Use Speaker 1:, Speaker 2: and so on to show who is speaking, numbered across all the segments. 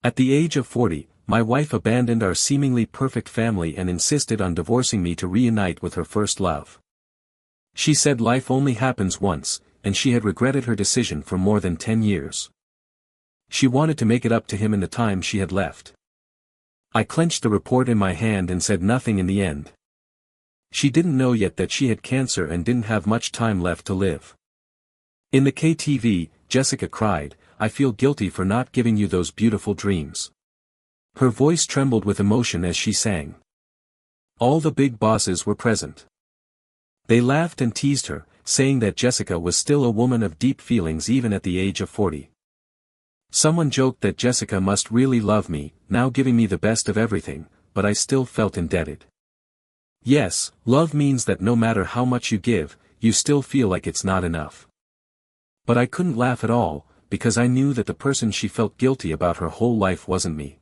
Speaker 1: At the age of 40, my wife abandoned our seemingly perfect family and insisted on divorcing me to reunite with her first love. She said life only happens once, and she had regretted her decision for more than 10 years. She wanted to make it up to him in the time she had left. I clenched the report in my hand and said nothing in the end. She didn't know yet that she had cancer and didn't have much time left to live. In the KTV, Jessica cried, "I feel guilty for not giving you those beautiful dreams." Her voice trembled with emotion as she sang. All the big bosses were present. They laughed and teased her, saying that Jessica was still a woman of deep feelings even at the age of 40. Someone joked that Jessica must really love me, now giving me the best of everything, but I still felt indebted. Yes, love means that no matter how much you give, you still feel like it's not enough. But I couldn't laugh at all, because I knew that the person she felt guilty about her whole life wasn't me.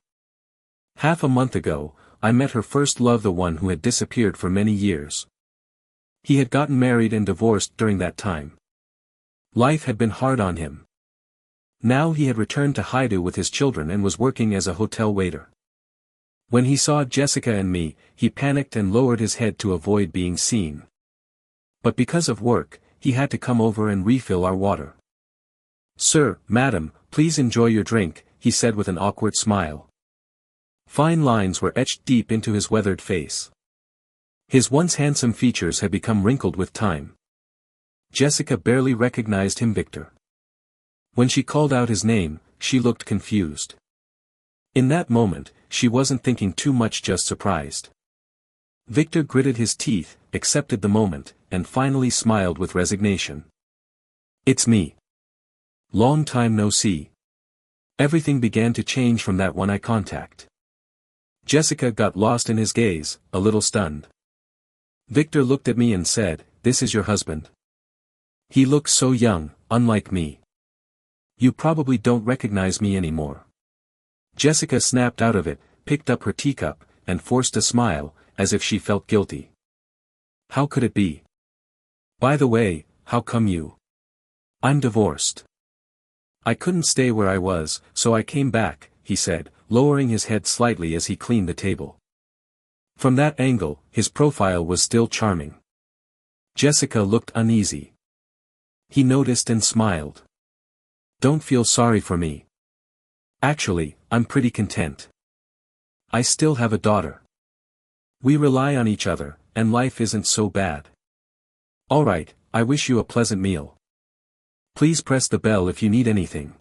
Speaker 1: Half a month ago, I met her first love, the one who had disappeared for many years. He had gotten married and divorced during that time. Life had been hard on him. Now he had returned to Haidu with his children and was working as a hotel waiter. When he saw Jessica and me, he panicked and lowered his head to avoid being seen. But because of work, he had to come over and refill our water. "Sir, madam, please enjoy your drink," he said with an awkward smile. Fine lines were etched deep into his weathered face. His once handsome features had become wrinkled with time. Jessica barely recognized him. "Victor." When she called out his name, she looked confused. In that moment, she wasn't thinking too much, just surprised. Victor gritted his teeth, accepted the moment, and finally smiled with resignation. "It's me. Long time no see." Everything began to change from that one eye contact. Jessica got lost in his gaze, a little stunned. Victor looked at me and said, "This is your husband. He looks so young, unlike me. You probably don't recognize me anymore." Jessica snapped out of it, picked up her teacup, and forced a smile, as if she felt guilty. "How could it be? By the way, how come you?" "I'm divorced. I couldn't stay where I was, so I came back," he said, lowering his head slightly as he cleaned the table. From that angle, his profile was still charming. Jessica looked uneasy. He noticed and smiled. "Don't feel sorry for me. Actually, I'm pretty content. I still have a daughter. We rely on each other, and life isn't so bad. All right, I wish you a pleasant meal. Please press the bell if you need anything."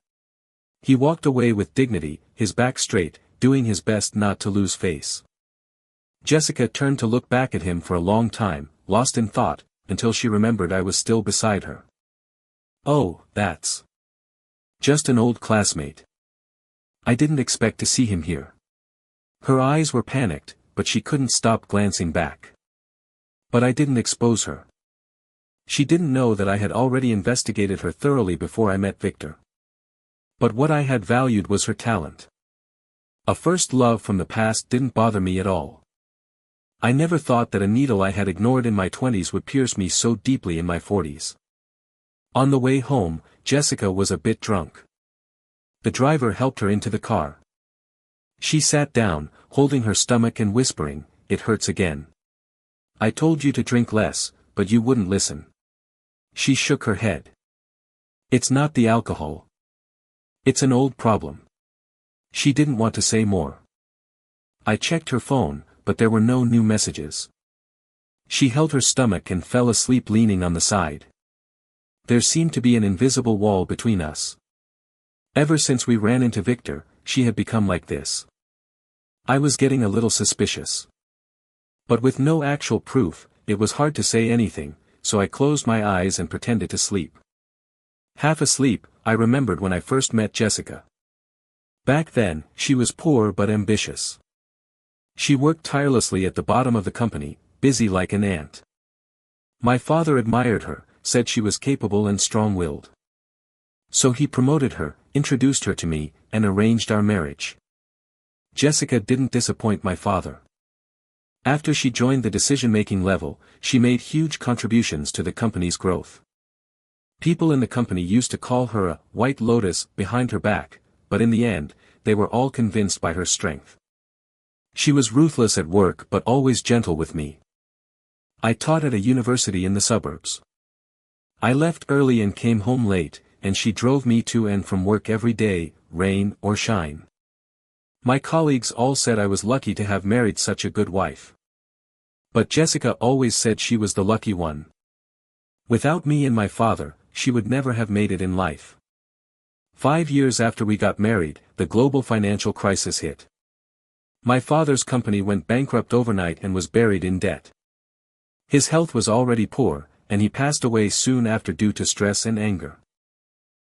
Speaker 1: He walked away with dignity, his back straight, doing his best not to lose face. Jessica turned to look back at him for a long time, lost in thought, until she remembered I was still beside her. "Oh, that's just an old classmate. I didn't expect to see him here." Her eyes were panicked, but she couldn't stop glancing back. But I didn't expose her. She didn't know that I had already investigated her thoroughly before I met Victor. But what I had valued was her talent. A first love from the past didn't bother me at all. I never thought that a needle I had ignored in my 20s would pierce me so deeply in my 40s. On the way home, Jessica was a bit drunk. The driver helped her into the car. She sat down, holding her stomach and whispering, "It hurts again. I told you to drink less, but you wouldn't listen." She shook her head. "It's not the alcohol. It's an old problem." She didn't want to say more. I checked her phone, but there were no new messages. She held her stomach and fell asleep leaning on the side. There seemed to be an invisible wall between us. Ever since we ran into Victor, she had become like this. I was getting a little suspicious. But with no actual proof, it was hard to say anything, so I closed my eyes and pretended to sleep. Half asleep, I remembered when I first met Jessica. Back then, she was poor but ambitious. She worked tirelessly at the bottom of the company, busy like an ant. My father admired her, said she was capable and strong-willed. So he promoted her, introduced her to me, and arranged our marriage. Jessica didn't disappoint my father. After she joined the decision-making level, she made huge contributions to the company's growth. People in the company used to call her a "white lotus" behind her back, but in the end, they were all convinced by her strength. She was ruthless at work but always gentle with me. I taught at a university in the suburbs. I left early and came home late, and she drove me to and from work every day, rain or shine. My colleagues all said I was lucky to have married such a good wife. But Jessica always said she was the lucky one. Without me and my father, she would never have made it in life. 5 years after we got married, the global financial crisis hit. My father's company went bankrupt overnight and was buried in debt. His health was already poor, and he passed away soon after due to stress and anger.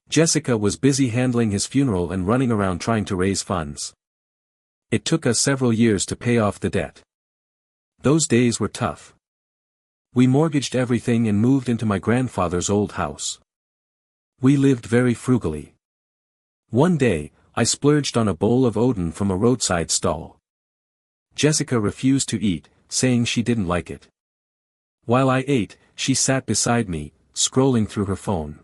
Speaker 1: Jessica was busy handling his funeral and running around trying to raise funds. It took us several years to pay off the debt. Those days were tough. We mortgaged everything and moved into my grandfather's old house. We lived very frugally. One day, I splurged on a bowl of Odin from a roadside stall. Jessica refused to eat, saying she didn't like it. While I ate, she sat beside me, scrolling through her phone.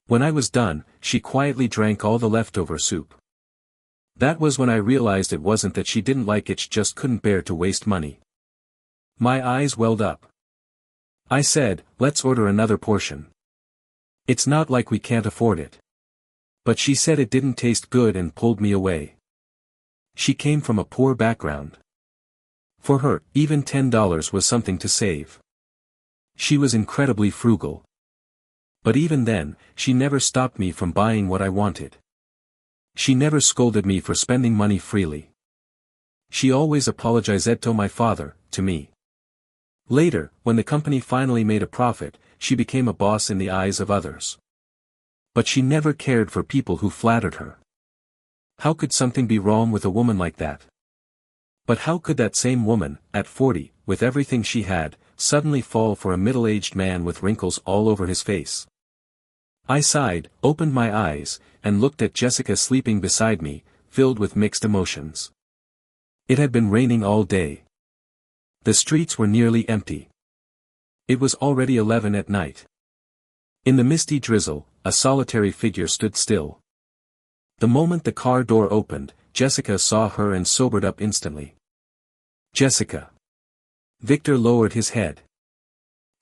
Speaker 1: When I was done, she quietly drank all the leftover soup. That was when I realized it wasn't that she didn't like it, she just couldn't bear to waste money. My eyes welled up. I said, "Let's order another portion. It's not like we can't afford it." But she said it didn't taste good and pulled me away. She came from a poor background. For her, even $10 was something to save. She was incredibly frugal. But even then, she never stopped me from buying what I wanted. She never scolded me for spending money freely. She always apologized to my father, to me. Later, when the company finally made a profit, she became a boss in the eyes of others. But she never cared for people who flattered her. How could something be wrong with a woman like that? But how could that same woman, at 40, with everything she had, suddenly fall for a middle-aged man with wrinkles all over his face? I sighed, opened my eyes, and looked at Jessica sleeping beside me, filled with mixed emotions. It had been raining all day. The streets were nearly empty. It was already 11 at night. In the misty drizzle, a solitary figure stood still. The moment the car door opened, Jessica saw her and sobered up instantly. "Jessica." Victor lowered his head.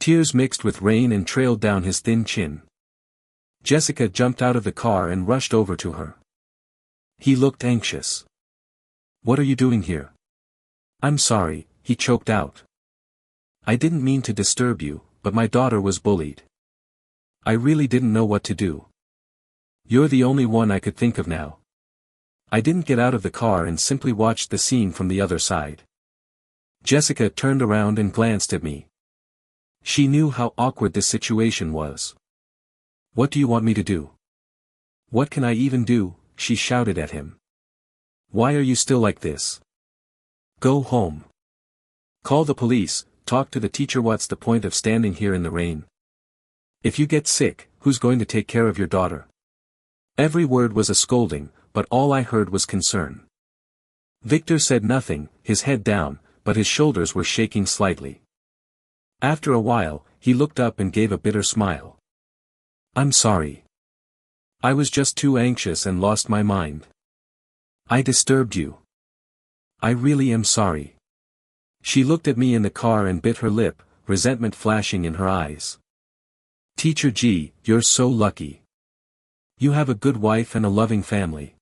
Speaker 1: Tears mixed with rain and trailed down his thin chin. Jessica jumped out of the car and rushed over to her. He looked anxious. "What are you doing here?" "I'm sorry," he choked out. "I didn't mean to disturb you, but my daughter was bullied. I really didn't know what to do. You're the only one I could think of now." I didn't get out of the car and simply watched the scene from the other side. Jessica turned around and glanced at me. She knew how awkward this situation was. "What do you want me to do?" "What can I even do?" she shouted at him. "Why are you still like this? Go home. Call the police, talk to the teacher. What's the point of standing here in the rain? If you get sick, who's going to take care of your daughter?" Every word was a scolding, but all I heard was concern. Victor said nothing, his head down, but his shoulders were shaking slightly. After a while, he looked up and gave a bitter smile. "I'm sorry. I was just too anxious and lost my mind. I disturbed you. I really am sorry." She looked at me in the car and bit her lip, resentment flashing in her eyes. "Teacher G, you're so lucky. You have a good wife and a loving family.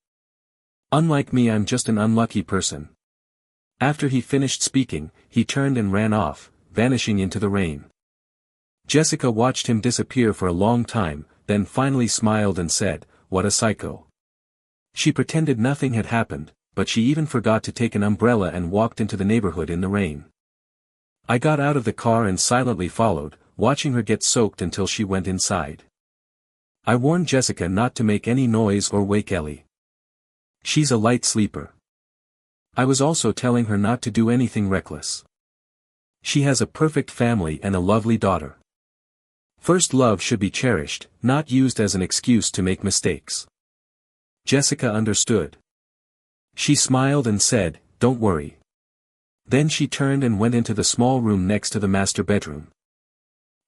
Speaker 1: Unlike me, I'm just an unlucky person." After he finished speaking, he turned and ran off, vanishing into the rain. Jessica watched him disappear for a long time, then finally smiled and said, "What a psycho." She pretended nothing had happened, but she even forgot to take an umbrella and walked into the neighborhood in the rain. I got out of the car and silently followed, watching her get soaked until she went inside. I warned Jessica not to make any noise or wake Ellie. She's a light sleeper. I was also telling her not to do anything reckless. She has a perfect family and a lovely daughter. First love should be cherished, not used as an excuse to make mistakes. Jessica understood. She smiled and said, "Don't worry." Then she turned and went into the small room next to the master bedroom.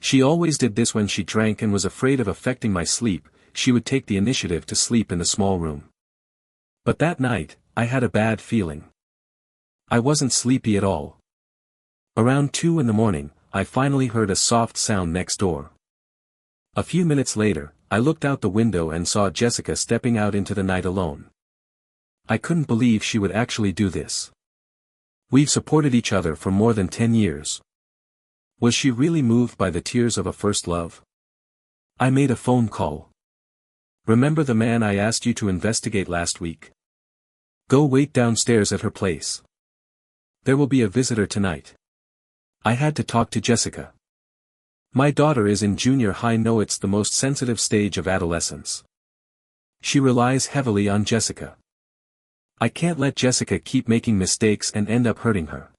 Speaker 1: She always did this when she drank and was afraid of affecting my sleep. She would take the initiative to sleep in the small room. But that night, I had a bad feeling. I wasn't sleepy at all. Around 2 in the morning, I finally heard a soft sound next door. A few minutes later, I looked out the window and saw Jessica stepping out into the night alone. I couldn't believe she would actually do this. We've supported each other for more than 10 years. Was she really moved by the tears of a first love? I made a phone call. Remember the man I asked you to investigate last week? Go wait downstairs at her place. There will be a visitor tonight. I had to talk to Jessica. My daughter is in junior high. Know it's the most sensitive stage of adolescence. She relies heavily on Jessica. I can't let Jessica keep making mistakes and end up hurting her.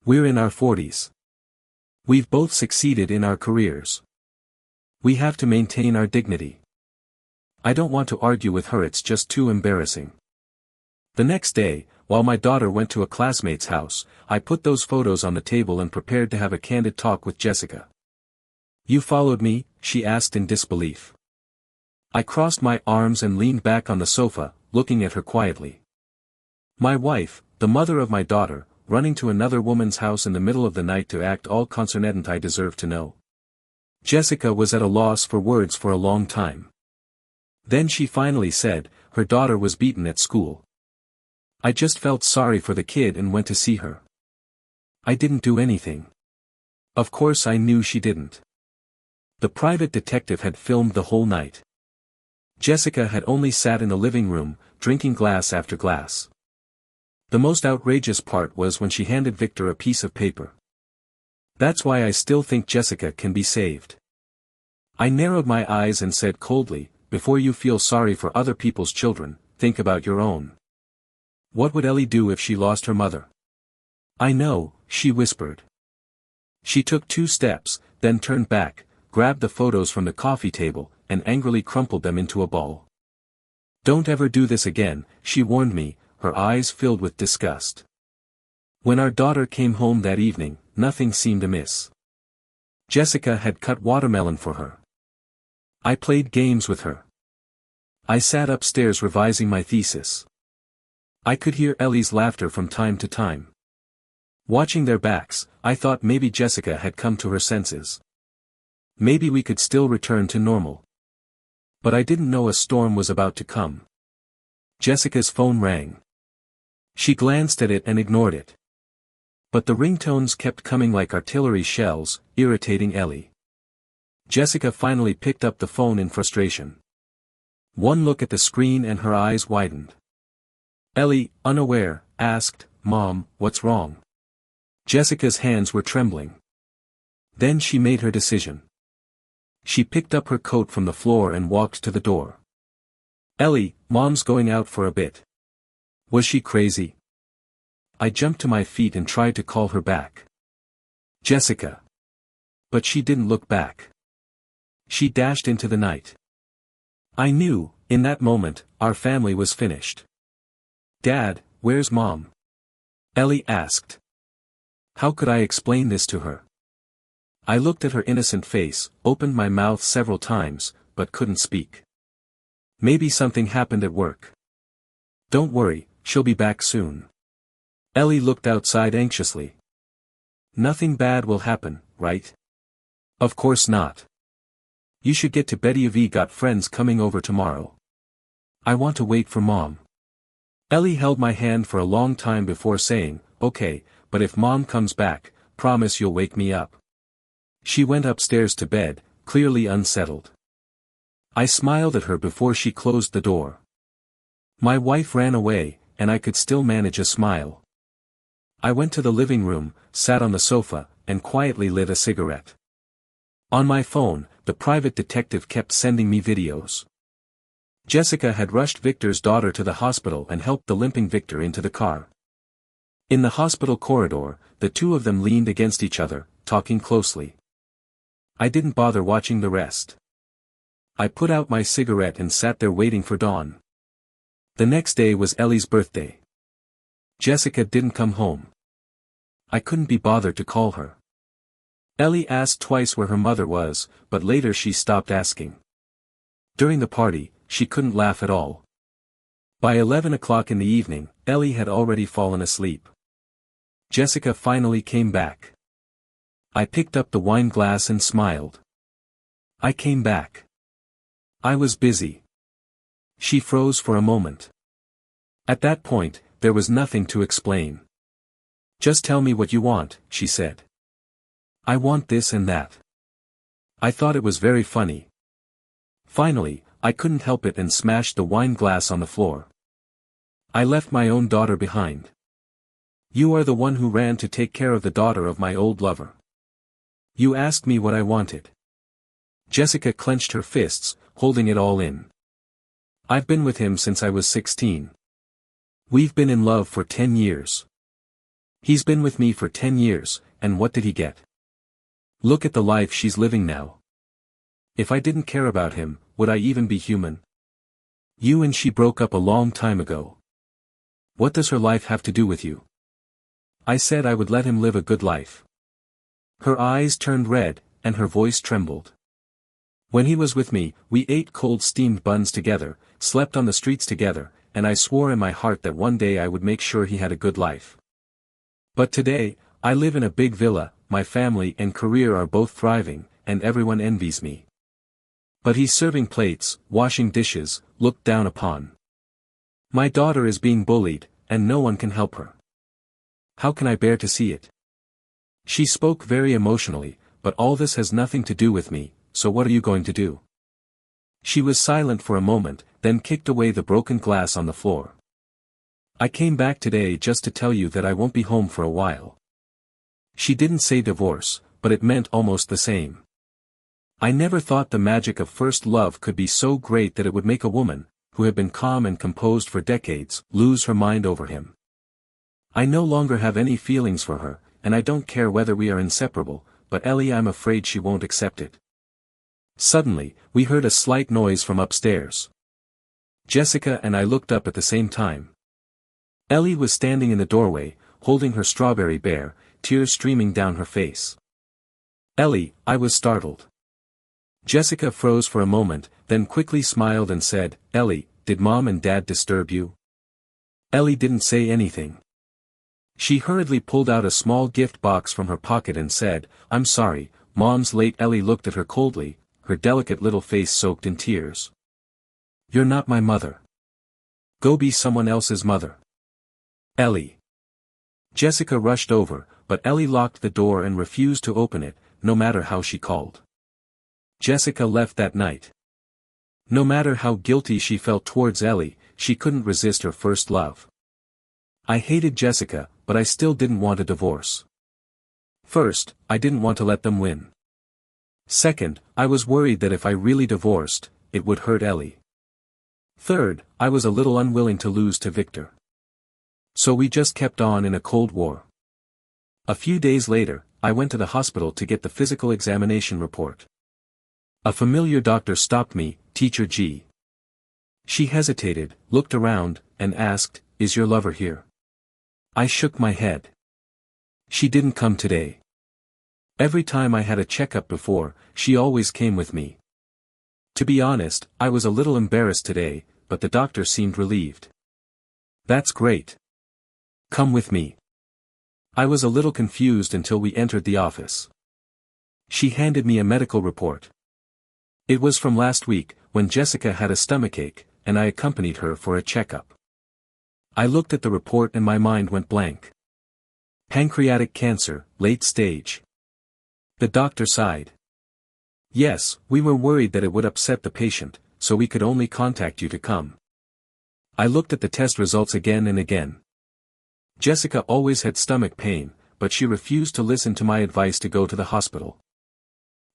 Speaker 1: We're in our 40s. We've both succeeded in our careers. We have to maintain our dignity. I don't want to argue with her, it's just too embarrassing. The next day, while my daughter went to a classmate's house, I put those photos on the table and prepared to have a candid talk with Jessica. You followed me? She asked in disbelief. I crossed my arms and leaned back on the sofa, looking at her quietly. My wife, the mother of my daughter, running to another woman's house in the middle of the night to act all concerned. I deserve to know. Jessica was at a loss for words for a long time. Then she finally said, her daughter was beaten at school. I just felt sorry for the kid and went to see her. I didn't do anything. Of course I knew she didn't. The private detective had filmed the whole night. Jessica had only sat in the living room, drinking glass after glass. The most outrageous part was when she handed Victor a piece of paper. That's why I still think Jessica can be saved. I narrowed my eyes and said coldly, before you feel sorry for other people's children, think about your own. What would Ellie do if she lost her mother? I know, she whispered. She took 2 steps, then turned back, grabbed the photos from the coffee table, and angrily crumpled them into a ball. Don't ever do this again, she warned me, her eyes filled with disgust. When our daughter came home that evening, nothing seemed amiss. Jessica had cut watermelon for her. I played games with her. I sat upstairs revising my thesis. I could hear Ellie's laughter from time to time. Watching their backs, I thought maybe Jessica had come to her senses. Maybe we could still return to normal. But I didn't know a storm was about to come. Jessica's phone rang. She glanced at it and ignored it. But the ringtones kept coming like artillery shells, irritating Ellie. Jessica finally picked up the phone in frustration. One look at the screen and her eyes widened. Ellie, unaware, asked, Mom, what's wrong? Jessica's hands were trembling. Then she made her decision. She picked up her coat from the floor and walked to the door. Ellie, Mom's going out for a bit. Was she crazy? I jumped to my feet and tried to call her back. Jessica. But she didn't look back. She dashed into the night. I knew, in that moment, our family was finished. Dad, where's Mom? Ellie asked. How could I explain this to her? I looked at her innocent face, opened my mouth several times, but couldn't speak. Maybe something happened at work. Don't worry, she'll be back soon. Ellie looked outside anxiously. Nothing bad will happen, right? Of course not. You should get to bed. You've got friends coming over tomorrow. I want to wait for Mom. Ellie held my hand for a long time before saying, okay, but if Mom comes back, promise you'll wake me up. She went upstairs to bed, clearly unsettled. I smiled at her before she closed the door. My wife ran away, and I could still manage a smile. I went to the living room, sat on the sofa, and quietly lit a cigarette. On my phone, the private detective kept sending me videos. Jessica had rushed Victor's daughter to the hospital and helped the limping Victor into the car. In the hospital corridor, the two of them leaned against each other, talking closely. I didn't bother watching the rest. I put out my cigarette and sat there waiting for dawn. The next day was Ellie's birthday. Jessica didn't come home. I couldn't be bothered to call her. Ellie asked twice where her mother was, but later she stopped asking. During the party, she couldn't laugh at all. By 11 o'clock in the evening, Ellie had already fallen asleep. Jessica finally came back. I picked up the wine glass and smiled. I came back. I was busy. She froze for a moment. At that point, there was nothing to explain. Just tell me what you want, she said. I want this and that. I thought it was very funny. Finally, I couldn't help it and smashed the wine glass on the floor. I left my own daughter behind. You are the one who ran to take care of the daughter of my old lover. You asked me what I wanted. Jessica clenched her fists, holding it all in. I've been with him since I was 16. We've been in love for 10 years. He's been with me for 10 years, and what did he get? Look at the life she's living now. If I didn't care about him, would I even be human? You and she broke up a long time ago. What does her life have to do with you? I said I would let him live a good life. Her eyes turned red, and her voice trembled. When he was with me, we ate cold steamed buns together, slept on the streets together, and I swore in my heart that one day I would make sure he had a good life. But today, I live in a big villa, my family and career are both thriving, and everyone envies me. But he's serving plates, washing dishes, looked down upon. My daughter is being bullied, and no one can help her. How can I bear to see it? She spoke very emotionally, but all this has nothing to do with me, so what are you going to do? She was silent for a moment, then kicked away the broken glass on the floor. I came back today just to tell you that I won't be home for a while. She didn't say divorce, but it meant almost the same. I never thought the magic of first love could be so great that it would make a woman, who had been calm and composed for decades, lose her mind over him. I no longer have any feelings for her, and I don't care whether we are inseparable, but Ellie, I'm afraid she won't accept it. Suddenly, we heard a slight noise from upstairs. Jessica and I looked up at the same time. Ellie was standing in the doorway, holding her strawberry bear, tears streaming down her face. Ellie, I was startled. Jessica froze for a moment, then quickly smiled and said, Ellie, did Mom and Dad disturb you? Ellie didn't say anything. She hurriedly pulled out a small gift box from her pocket and said, I'm sorry, Mom's late. Ellie looked at her coldly, her delicate little face soaked in tears. You're not my mother. Go be someone else's mother. Ellie. Jessica rushed over, but Ellie locked the door and refused to open it, no matter how she called. Jessica left that night. No matter how guilty she felt towards Ellie, she couldn't resist her first love. I hated Jessica, but I still didn't want a divorce. First, I didn't want to let them win. Second, I was worried that if I really divorced, it would hurt Ellie. Third, I was a little unwilling to lose to Victor. So we just kept on in a cold war. A few days later, I went to the hospital to get the physical examination report. A familiar doctor stopped me, Teacher G. She hesitated, looked around, and asked, Is your lover here? I shook my head. She didn't come today. Every time I had a checkup before, she always came with me. To be honest, I was a little embarrassed today, but the doctor seemed relieved. That's great. Come with me. I was a little confused until we entered the office. She handed me a medical report. It was from last week, when Jessica had a stomachache, and I accompanied her for a checkup. I looked at the report and my mind went blank. Pancreatic cancer, late stage. The doctor sighed. Yes, we were worried that it would upset the patient, so we could only contact you to come. I looked at the test results again and again. Jessica always had stomach pain, but she refused to listen to my advice to go to the hospital.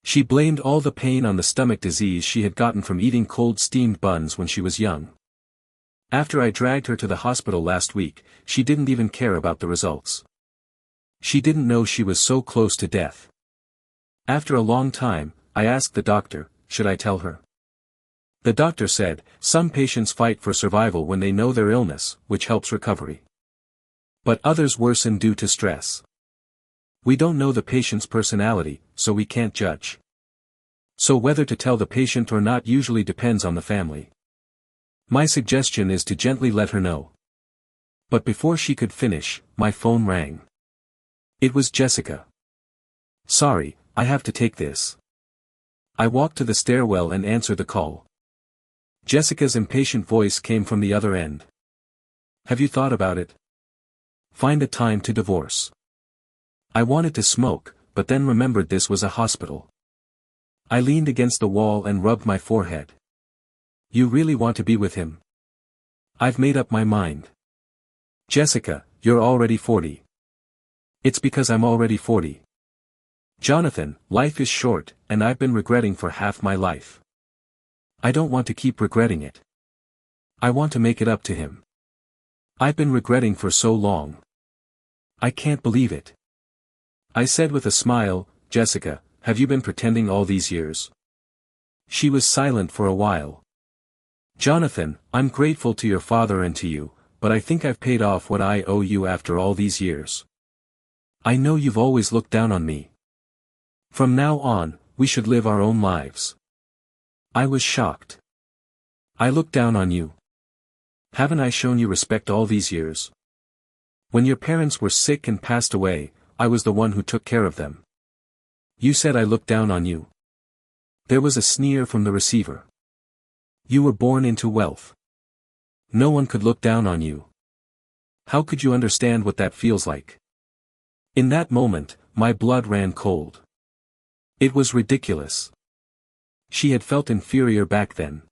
Speaker 1: She blamed all the pain on the stomach disease she had gotten from eating cold steamed buns when she was young. After I dragged her to the hospital last week, she didn't even care about the results. She didn't know she was so close to death. After a long time, I asked the doctor, should I tell her? The doctor said, some patients fight for survival when they know their illness, which helps recovery. But others worsen due to stress. We don't know the patient's personality, so we can't judge. So whether to tell the patient or not usually depends on the family. My suggestion is to gently let her know. But before she could finish, my phone rang. It was Jessica. Sorry, I have to take this. I walked to the stairwell and answered the call. Jessica's impatient voice came from the other end. Have you thought about it? Find a time to divorce. I wanted to smoke, but then remembered this was a hospital. I leaned against the wall and rubbed my forehead. You really want to be with him? I've made up my mind. Jessica, you're already 40. It's because I'm already 40. Jonathan, life is short, and I've been regretting for half my life. I don't want to keep regretting it. I want to make it up to him. I've been regretting for so long. I can't believe it. I said with a smile, Jessica, have you been pretending all these years? She was silent for a while. Jonathan, I'm grateful to your father and to you, but I think I've paid off what I owe you after all these years. I know you've always looked down on me. From now on, we should live our own lives. I was shocked. I looked down on you. Haven't I shown you respect all these years? When your parents were sick and passed away, I was the one who took care of them. You said I looked down on you. There was a sneer from the receiver. You were born into wealth. No one could look down on you. How could you understand what that feels like? In that moment, my blood ran cold. It was ridiculous. She had felt inferior back then.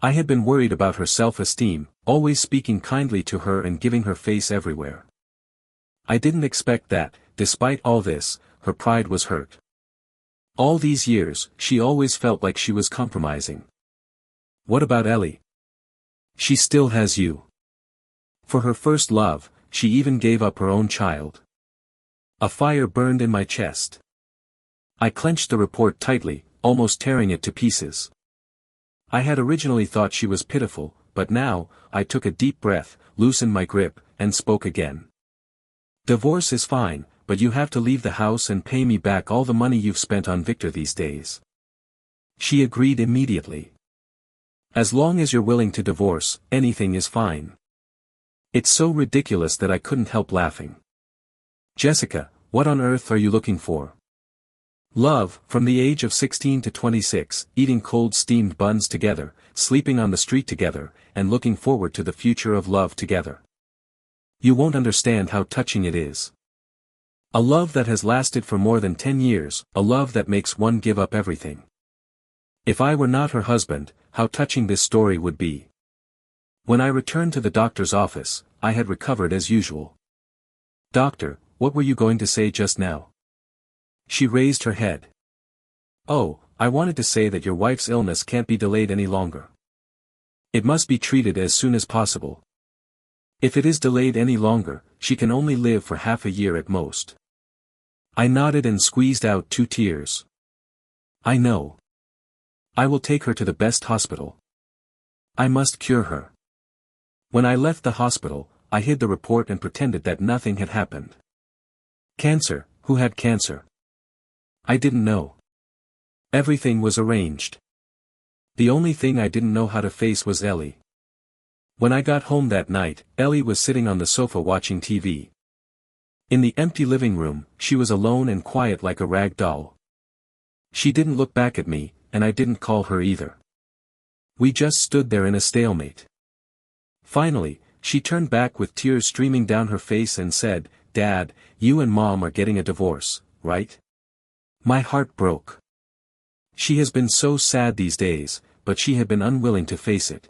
Speaker 1: I had been worried about her self-esteem, always speaking kindly to her and giving her face everywhere. I didn't expect that, despite all this, her pride was hurt. All these years, she always felt like she was compromising. What about Ellie? She still has you. For her first love, she even gave up her own child. A fire burned in my chest. I clenched the report tightly, almost tearing it to pieces. I had originally thought she was pitiful, but now, I took a deep breath, loosened my grip, and spoke again. Divorce is fine, but you have to leave the house and pay me back all the money you've spent on Victor these days. She agreed immediately. As long as you're willing to divorce, anything is fine. It's so ridiculous that I couldn't help laughing. Jessica, what on earth are you looking for? Love, from the age of 16 to 26, eating cold steamed buns together, sleeping on the street together, and looking forward to the future of love together. You won't understand how touching it is. A love that has lasted for more than 10 years, a love that makes one give up everything. If I were not her husband, how touching this story would be. When I returned to the doctor's office, I had recovered as usual. Doctor, what were you going to say just now? She raised her head. Oh, I wanted to say that your wife's illness can't be delayed any longer. It must be treated as soon as possible. If it is delayed any longer, she can only live for half a year at most. I nodded and squeezed out 2 tears. I know. I will take her to the best hospital. I must cure her. When I left the hospital, I hid the report and pretended that nothing had happened. Cancer, who had cancer? I didn't know. Everything was arranged. The only thing I didn't know how to face was Ellie. When I got home that night, Ellie was sitting on the sofa watching TV. In the empty living room, she was alone and quiet like a rag doll. She didn't look back at me, and I didn't call her either. We just stood there in a stalemate. Finally, she turned back with tears streaming down her face and said, Dad, you and Mom are getting a divorce, right? My heart broke. She has been so sad these days, but she had been unwilling to face it.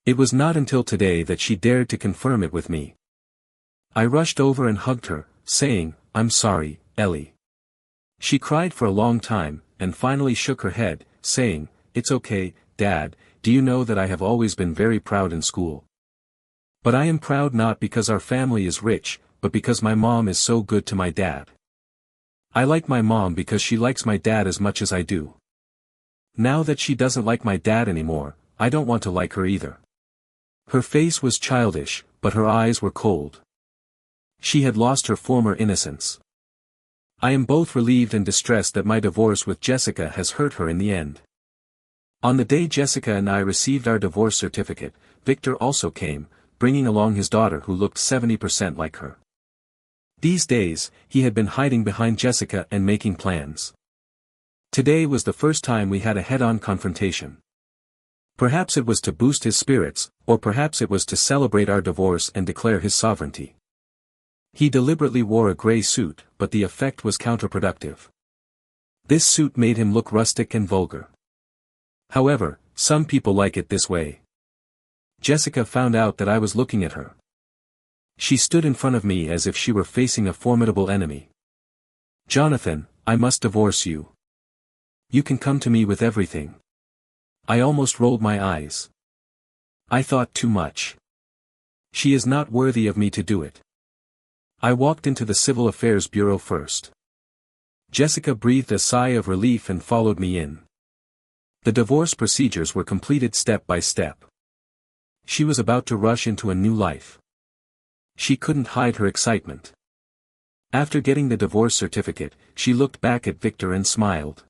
Speaker 1: It was not until today that she dared to confirm it with me. I rushed over and hugged her, saying, I'm sorry, Ellie. She cried for a long time, and finally shook her head, saying, It's okay, Dad, do you know that I have always been very proud in school? But I am proud not because our family is rich, but because my mom is so good to my dad. I like my mom because she likes my dad as much as I do. Now that she doesn't like my dad anymore, I don't want to like her either. Her face was childish, but her eyes were cold. She had lost her former innocence. I am both relieved and distressed that my divorce with Jessica has hurt her in the end. On the day Jessica and I received our divorce certificate, Victor also came, bringing along his daughter who looked 70% like her. These days, he had been hiding behind Jessica and making plans. Today was the first time we had a head-on confrontation. Perhaps it was to boost his spirits, or perhaps it was to celebrate our divorce and declare his sovereignty. He deliberately wore a gray suit, but the effect was counterproductive. This suit made him look rustic and vulgar. However, some people like it this way. Jessica found out that I was looking at her. She stood in front of me as if she were facing a formidable enemy. "Jonathan, I must divorce you. You can come to me with everything." I almost rolled my eyes. I thought too much. She is not worthy of me to do it. I walked into the Civil Affairs Bureau first. Jessica breathed a sigh of relief and followed me in. The divorce procedures were completed step by step. She was about to rush into a new life. She couldn't hide her excitement. After getting the divorce certificate, she looked back at Victor and smiled.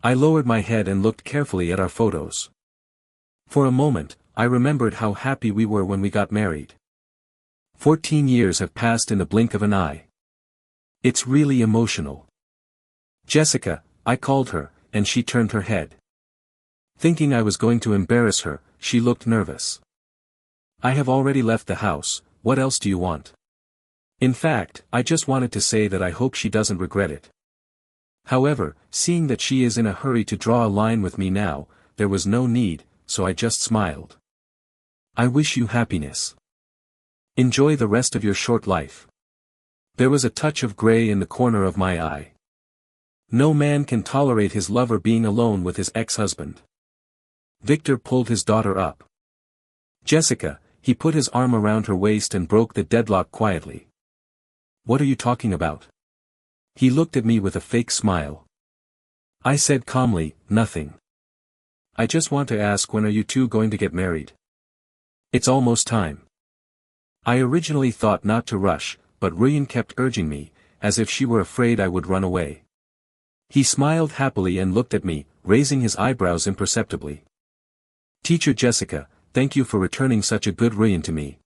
Speaker 1: I lowered my head and looked carefully at our photos. For a moment, I remembered how happy we were when we got married. 14 years have passed in the blink of an eye. It's really emotional. "Jessica," I called her, and she turned her head. Thinking I was going to embarrass her, she looked nervous. "I have already left the house, what else do you want?" In fact, I just wanted to say that I hope she doesn't regret it. However, seeing that she is in a hurry to draw a line with me now, there was no need, so I just smiled. "I wish you happiness. Enjoy the rest of your short life." There was a touch of gray in the corner of my eye. No man can tolerate his lover being alone with his ex-husband. Victor pulled his daughter up. "Jessica," he put his arm around her waist and broke the deadlock quietly. "What are you talking about?" He looked at me with a fake smile. I said calmly, "Nothing. I just want to ask, when are you two going to get married? It's almost time." I originally thought not to rush, but Reunite kept urging me, as if she were afraid I would run away. He smiled happily and looked at me, raising his eyebrows imperceptibly. "Teacher Jessica, thank you for returning such a good Reunite to me."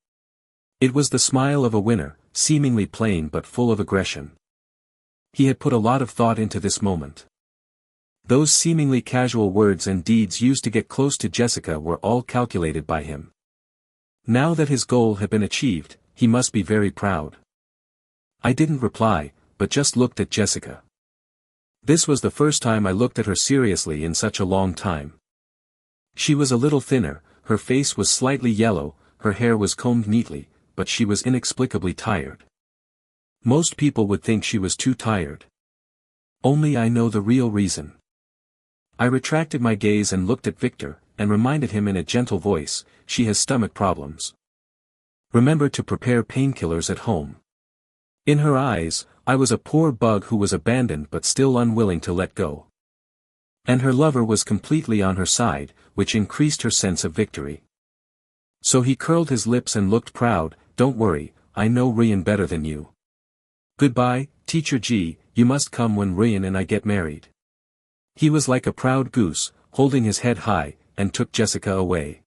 Speaker 1: It was the smile of a winner, seemingly plain but full of aggression. He had put a lot of thought into this moment. Those seemingly casual words and deeds used to get close to Jessica were all calculated by him. Now that his goal had been achieved, he must be very proud. I didn't reply, but just looked at Jessica. This was the first time I looked at her seriously in such a long time. She was a little thinner, her face was slightly yellow, her hair was combed neatly, but she was inexplicably tired. Most people would think she was too tired. Only I know the real reason. I retracted my gaze and looked at Victor, and reminded him in a gentle voice, "She has stomach problems. Remember to prepare painkillers at home." In her eyes, I was a poor bug who was abandoned but still unwilling to let go. And her lover was completely on her side, which increased her sense of victory. So he curled his lips and looked proud. "Don't worry, I know Reunite better than you. Goodbye, Teacher G, you must come when Reunite and I get married." He was like a proud goose, holding his head high, and took Jessica away.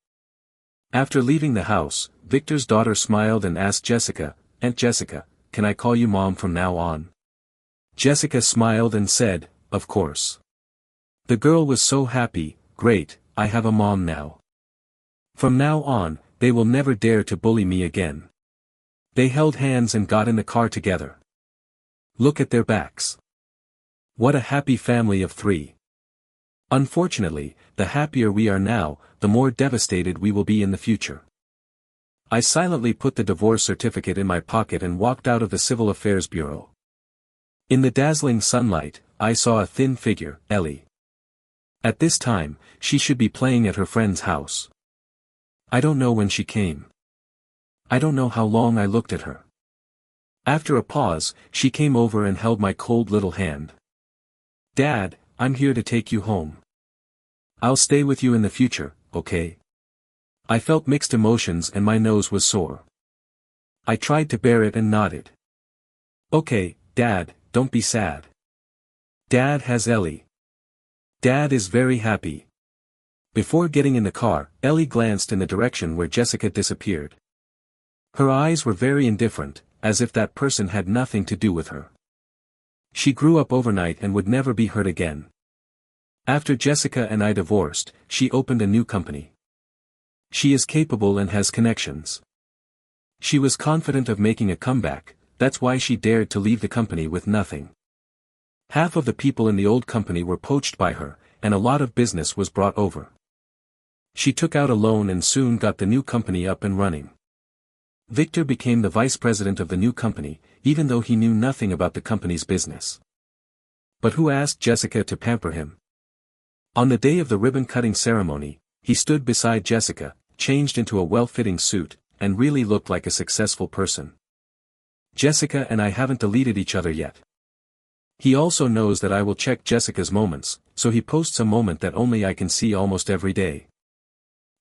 Speaker 1: After leaving the house, Victor's daughter smiled and asked Jessica, "Aunt Jessica, can I call you Mom from now on?" Jessica smiled and said, "Of course." The girl was so happy. "Great, I have a mom now. From now on, they will never dare to bully me again." They held hands and got in the car together. Look at their backs. What a happy family of three. Unfortunately, the happier we are now, the more devastated we will be in the future. I silently put the divorce certificate in my pocket and walked out of the Civil Affairs Bureau. In the dazzling sunlight, I saw a thin figure, Ellie. At this time, she should be playing at her friend's house. I don't know when she came. I don't know how long I looked at her. After a pause, she came over and held my cold little hand. "Dad, I'm here to take you home. I'll stay with you in the future, okay?" I felt mixed emotions and my nose was sore. I tried to bear it and nodded. "Okay, Dad, don't be sad. Dad has Ellie. Dad is very happy." Before getting in the car, Ellie glanced in the direction where Jessica disappeared. Her eyes were very indifferent, as if that person had nothing to do with her. She grew up overnight and would never be hurt again. After Jessica and I divorced, she opened a new company. She is capable and has connections. She was confident of making a comeback, that's why she dared to leave the company with nothing. Half of the people in the old company were poached by her, and a lot of business was brought over. She took out a loan and soon got the new company up and running. Victor became the vice president of the new company, even though he knew nothing about the company's business. But who asked Jessica to pamper him? On the day of the ribbon-cutting ceremony, he stood beside Jessica, changed into a well-fitting suit, and really looked like a successful person. Jessica and I haven't deleted each other yet. He also knows that I will check Jessica's moments, so he posts a moment that only I can see almost every day.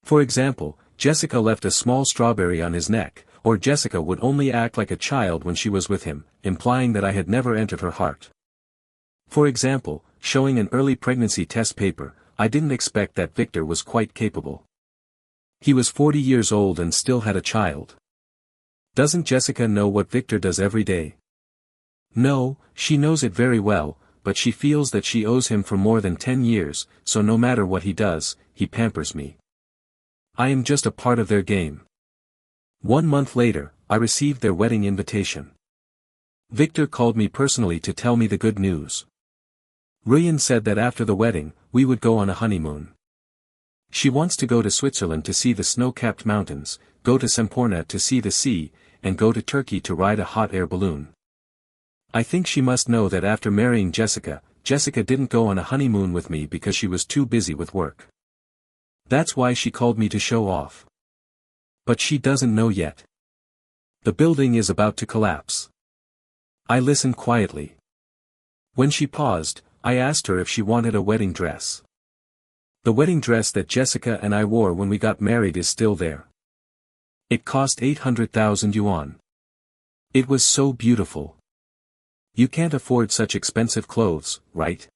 Speaker 1: For example, Jessica left a small strawberry on his neck, or Jessica would only act like a child when she was with him, implying that I had never entered her heart. For example, showing an early pregnancy test paper, I didn't expect that Victor was quite capable. He was 40 years old and still had a child. Doesn't Jessica know what Victor does every day? No, she knows it very well, but she feels that she owes him for more than 10 years, so no matter what he does, he pampers me. I am just a part of their game. 1 month later, I received their wedding invitation. Victor called me personally to tell me the good news. Reunite said that after the wedding, we would go on a honeymoon. She wants to go to Switzerland to see the snow-capped mountains, go to Semporna to see the sea, and go to Turkey to ride a hot air balloon. I think she must know that after marrying Jessica, Jessica didn't go on a honeymoon with me because she was too busy with work. That's why she called me to show off. But she doesn't know yet. The building is about to collapse. I listened quietly. When she paused, I asked her if she wanted a wedding dress. The wedding dress that Jessica and I wore when we got married is still there. It cost 800,000 yuan. It was so beautiful. You can't afford such expensive clothes, right?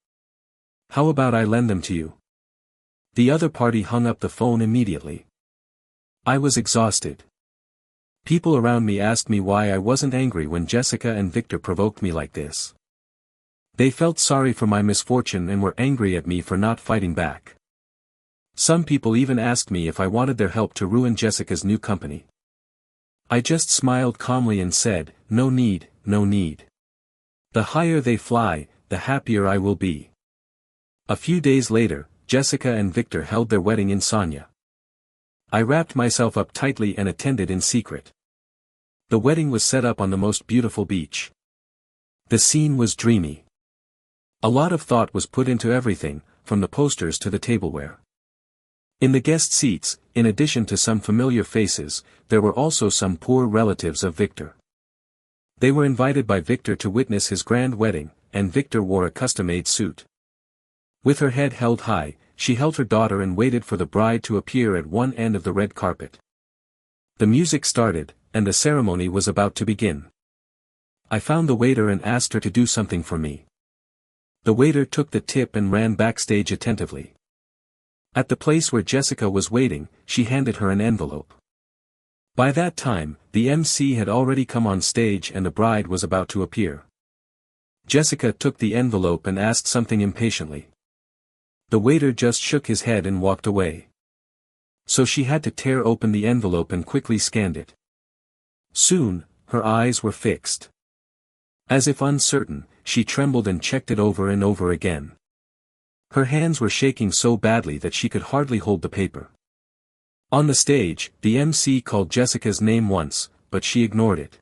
Speaker 1: How about I lend them to you? The other party hung up the phone immediately. I was exhausted. People around me asked me why I wasn't angry when Jessica and Victor provoked me like this. They felt sorry for my misfortune and were angry at me for not fighting back. Some people even asked me if I wanted their help to ruin Jessica's new company. I just smiled calmly and said, no need, no need. The higher they fly, the happier I will be. A few days later, Jessica and Victor held their wedding in Sanya. I wrapped myself up tightly and attended in secret. The wedding was set up on the most beautiful beach. The scene was dreamy. A lot of thought was put into everything, from the posters to the tableware. In the guest seats, in addition to some familiar faces, there were also some poor relatives of Victor. They were invited by Victor to witness his grand wedding, and Victor wore a custom-made suit. With her head held high, she held her daughter and waited for the bride to appear at one end of the red carpet. The music started, and the ceremony was about to begin. I found the waiter and asked her to do something for me. The waiter took the tip and ran backstage attentively. At the place where Jessica was waiting, she handed her an envelope. By that time, the MC had already come on stage and the bride was about to appear. Jessica took the envelope and asked something impatiently. The waiter just shook his head and walked away. So she had to tear open the envelope and quickly scanned it. Soon, her eyes were fixed. As if uncertain, she trembled and checked it over and over again. Her hands were shaking so badly that she could hardly hold the paper. On the stage, the MC called Jessica's name once, but she ignored it.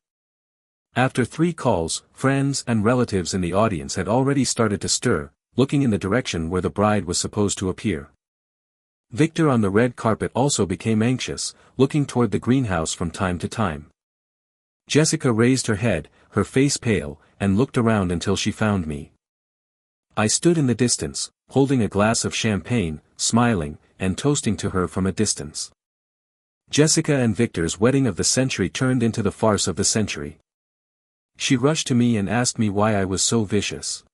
Speaker 1: After 3 calls, friends and relatives in the audience had already started to stir, looking in the direction where the bride was supposed to appear. Victor on the red carpet also became anxious, looking toward the greenhouse from time to time. Jessica raised her head, her face pale, and looked around until she found me. I stood in the distance, holding a glass of champagne, smiling, and toasting to her from a distance. Jessica and Victor's wedding of the century turned into the farce of the century. She rushed to me and asked me why I was so vicious.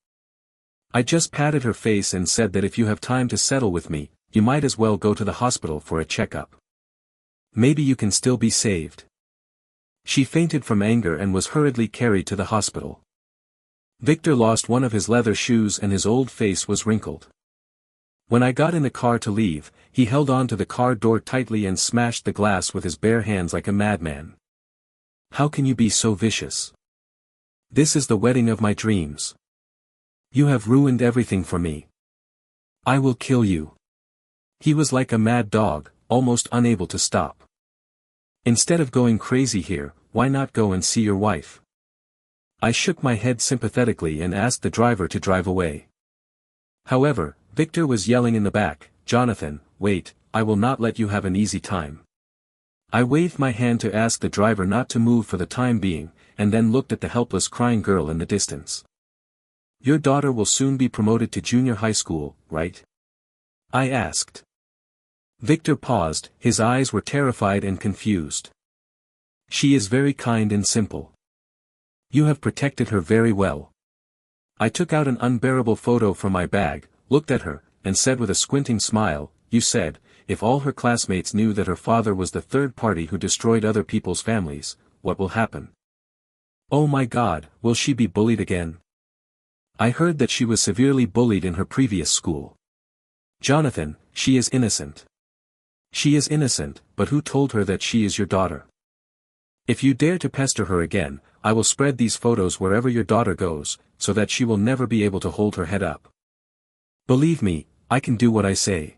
Speaker 1: I just patted her face and said that if you have time to settle with me, you might as well go to the hospital for a checkup. Maybe you can still be saved. She fainted from anger and was hurriedly carried to the hospital. Victor lost one of his leather shoes and his old face was wrinkled. When I got in the car to leave, he held on to the car door tightly and smashed the glass with his bare hands like a madman. How can you be so vicious? This is the wedding of my dreams. You have ruined everything for me. I will kill you. He was like a mad dog, almost unable to stop. Instead of going crazy here, why not go and see your wife? I shook my head sympathetically and asked the driver to drive away. However, Victor was yelling in the back, "Jonathan, wait, I will not let you have an easy time." I waved my hand to ask the driver not to move for the time being, and then looked at the helpless crying girl in the distance. "Your daughter will soon be promoted to junior high school, right?" I asked. Victor paused, his eyes were terrified and confused. "She is very kind and simple. You have protected her very well." I took out an unbearable photo from my bag, looked at her, and said with a squinting smile, "You said, if all her classmates knew that her father was the third party who destroyed other people's families, what will happen? Oh my God, will she be bullied again? I heard that she was severely bullied in her previous school." "Jonathan, she is innocent." "She is innocent, but who told her that she is your daughter? If you dare to pester her again, I will spread these photos wherever your daughter goes, so that she will never be able to hold her head up. Believe me, I can do what I say."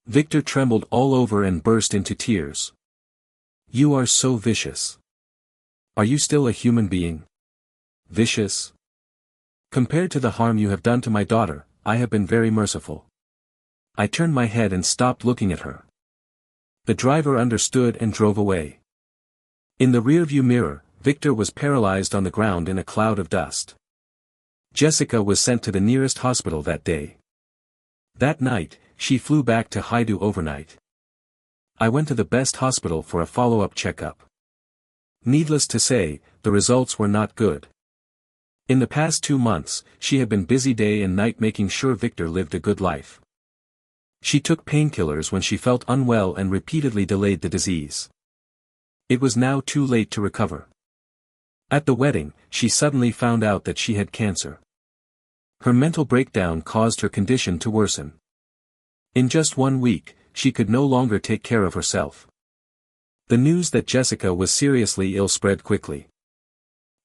Speaker 1: Victor trembled all over and burst into tears. "You are so vicious. Are you still a human being? Vicious? Compared to the harm you have done to my daughter, I have been very merciful." I turned my head and stopped looking at her. The driver understood and drove away. In the rearview mirror, Victor was paralyzed on the ground in a cloud of dust. Jessica was sent to the nearest hospital that day. That night, she flew back to Haidu overnight. I went to the best hospital for a follow-up checkup. Needless to say, the results were not good. In the past 2 months, she had been busy day and night making sure Victor lived a good life. She took painkillers when she felt unwell and repeatedly delayed the disease. It was now too late to recover. At the wedding, she suddenly found out that she had cancer. Her mental breakdown caused her condition to worsen. In just 1 week, she could no longer take care of herself. The news that Jessica was seriously ill spread quickly.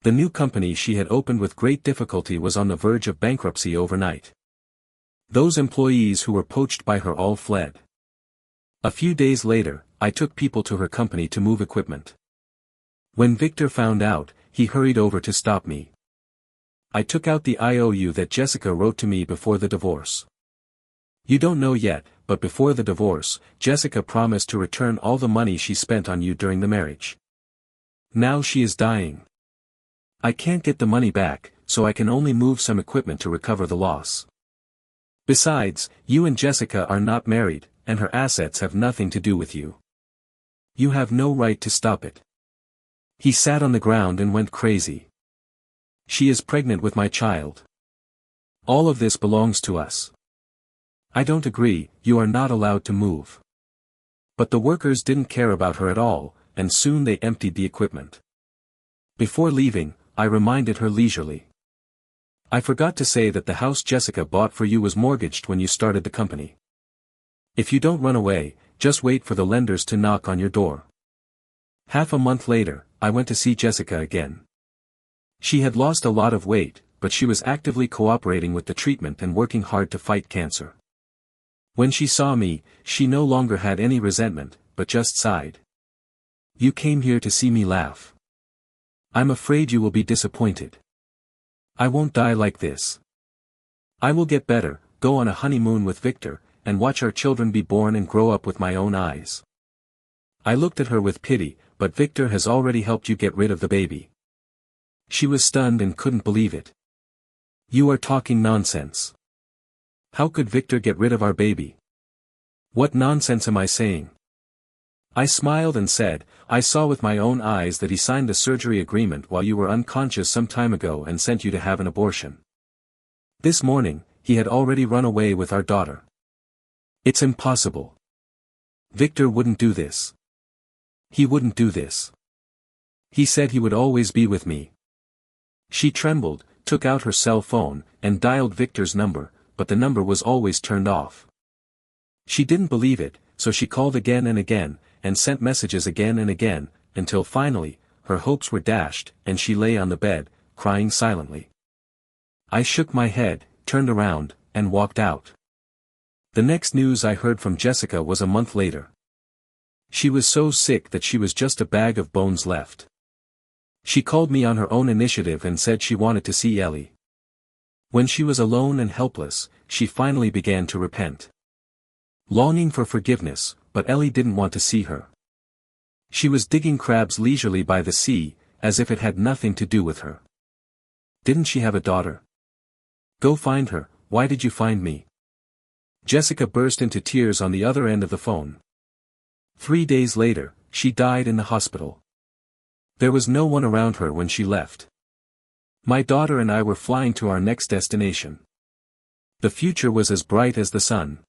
Speaker 1: The new company she had opened with great difficulty was on the verge of bankruptcy overnight. Those employees who were poached by her all fled. A few days later, I took people to her company to move equipment. When Victor found out, he hurried over to stop me. I took out the IOU that Jessica wrote to me before the divorce. You don't know yet, but before the divorce, Jessica promised to return all the money she spent on you during the marriage. Now she is dying. I can't get the money back, so I can only move some equipment to recover the loss. Besides, you and Jessica are not married, and her assets have nothing to do with you. You have no right to stop it. He sat on the ground and went crazy. She is pregnant with my child. All of this belongs to us. I don't agree, you are not allowed to move. But the workers didn't care about her at all, and soon they emptied the equipment. Before leaving, I reminded her leisurely. I forgot to say that the house Jessica bought for you was mortgaged when you started the company. If you don't run away, just wait for the lenders to knock on your door. Half a month later, I went to see Jessica again. She had lost a lot of weight, but she was actively cooperating with the treatment and working hard to fight cancer. When she saw me, she no longer had any resentment, but just sighed. You came here to see me laugh. I'm afraid you will be disappointed. I won't die like this. I will get better, go on a honeymoon with Victor, and watch our children be born and grow up with my own eyes. I looked at her with pity, but Victor has already helped you get rid of the baby. She was stunned and couldn't believe it. You are talking nonsense. How could Victor get rid of our baby? What nonsense am I saying? I smiled and said, I saw with my own eyes that he signed the surgery agreement while you were unconscious some time ago and sent you to have an abortion. This morning, he had already run away with our daughter. It's impossible. Victor wouldn't do this. He wouldn't do this. He said he would always be with me. She trembled, took out her cell phone, and dialed Victor's number, but the number was always turned off. She didn't believe it, so she called again and again, and sent messages again and again, until finally, her hopes were dashed, and she lay on the bed, crying silently. I shook my head, turned around, and walked out. The next news I heard from Jessica was a month later. She was so sick that she was just a bag of bones left. She called me on her own initiative and said she wanted to see Ellie. When she was alone and helpless, she finally began to repent. Longing for forgiveness, but Ellie didn't want to see her. She was digging crabs leisurely by the sea, as if it had nothing to do with her. Didn't she have a daughter? Go find her. Why did you find me? Jessica burst into tears on the other end of the phone. 3 days later, she died in the hospital. There was no one around her when she left. My daughter and I were flying to our next destination. The future was as bright as the sun.